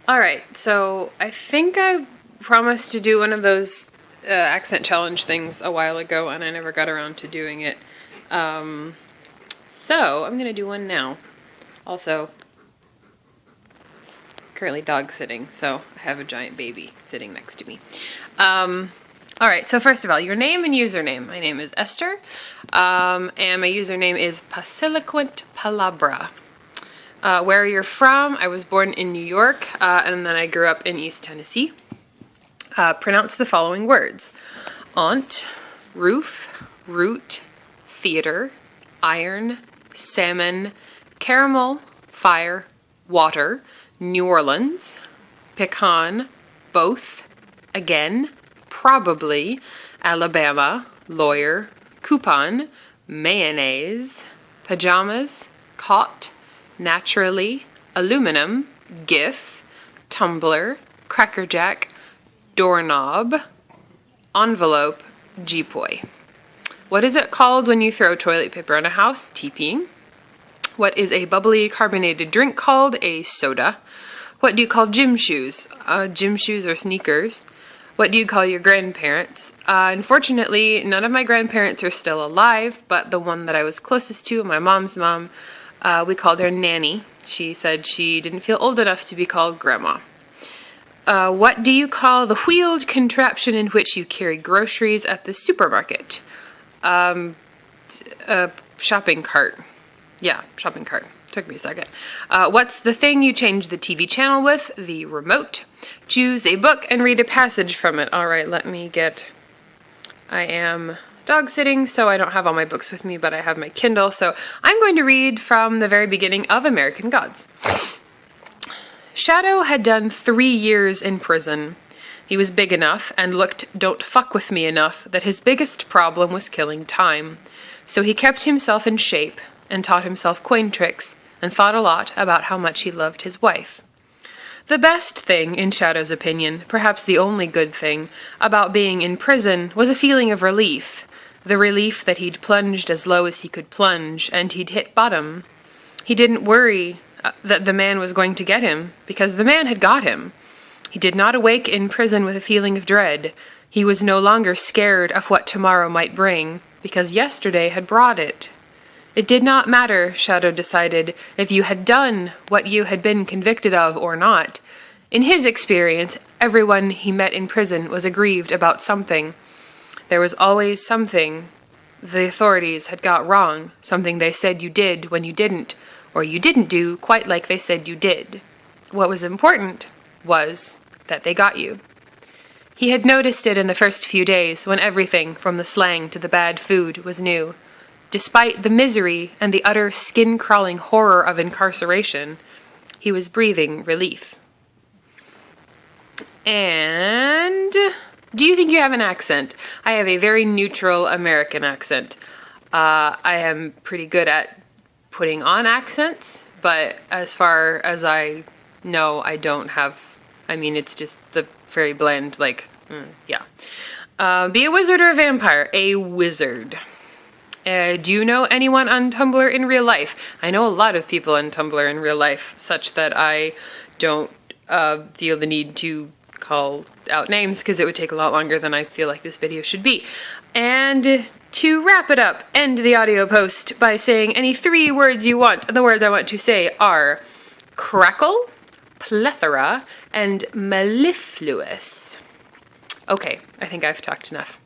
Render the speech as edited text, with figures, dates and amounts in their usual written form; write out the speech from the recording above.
Alright, so I think I promised to do one of those accent challenge things a while ago, and I never got around to doing it. So I'm gonna do one now. Also, currently dog sitting, so I have a giant baby sitting next to me. Alright, so first of all, your name and username. My name is Esther, and my username is Pasiliquent Palabra. Where you're from, I was born in New York, and then I grew up in East Tennessee. Pronounce the following words: aunt, roof, root, theater, iron, salmon, caramel, fire, water, New Orleans, pecan, both, again, probably, Alabama, lawyer, coupon, mayonnaise, pajamas, cot, naturally, aluminum, gif, tumbler, crackerjack, doorknob, envelope, jeepoi. What is it called when you throw toilet paper in a house? TPing. What is a bubbly carbonated drink called? A soda. What do you call gym shoes? Gym shoes or sneakers. What do you call your grandparents? Unfortunately, none of my grandparents are still alive, but the one that I was closest to, my mom's mom, we called her Nanny. She said she didn't feel old enough to be called Grandma. What do you call the wheeled contraption in which you carry groceries at the supermarket? A shopping cart. Yeah, shopping cart. Took me a second. What's the thing you change the TV channel with? The remote. Choose a book and read a passage from it. Alright, I am dog sitting, so I don't have all my books with me, but I have my Kindle, so I'm going to read from the very beginning of American Gods. Shadow had done 3 years in prison. He was big enough and looked don't fuck with me enough that his biggest problem was killing time. So he kept himself in shape and taught himself coin tricks and thought a lot about how much he loved his wife. The best thing, in Shadow's opinion, perhaps the only good thing, about being in prison was a feeling of relief. The relief that he'd plunged as low as he could plunge, and he'd hit bottom. He didn't worry that the man was going to get him, because the man had got him. He did not awake in prison with a feeling of dread. He was no longer scared of what tomorrow might bring, because yesterday had brought it. It did not matter, Shadow decided, if you had done what you had been convicted of or not. In his experience, everyone he met in prison was aggrieved about something. There was always something the authorities had got wrong, something they said you did when you didn't, or you didn't do quite like they said you did. What was important was that they got you. He had noticed it in the first few days when everything, from the slang to the bad food, was new. Despite the misery and the utter skin-crawling horror of incarceration, he was breathing relief. And do you think you have an accent? I have a very neutral American accent. I am pretty good at putting on accents, but as far as I know, I don't have, it's just the very bland, yeah. Be a wizard or a vampire? A wizard. Do you know anyone on Tumblr in real life? I know a lot of people on Tumblr in real life, such that I don't feel the need to call out names, because it would take a lot longer than I feel like this video should be. And to wrap it up, end the audio post by saying any 3 words you want. The words I want to say are crackle, plethora, and mellifluous. Okay, I think I've talked enough.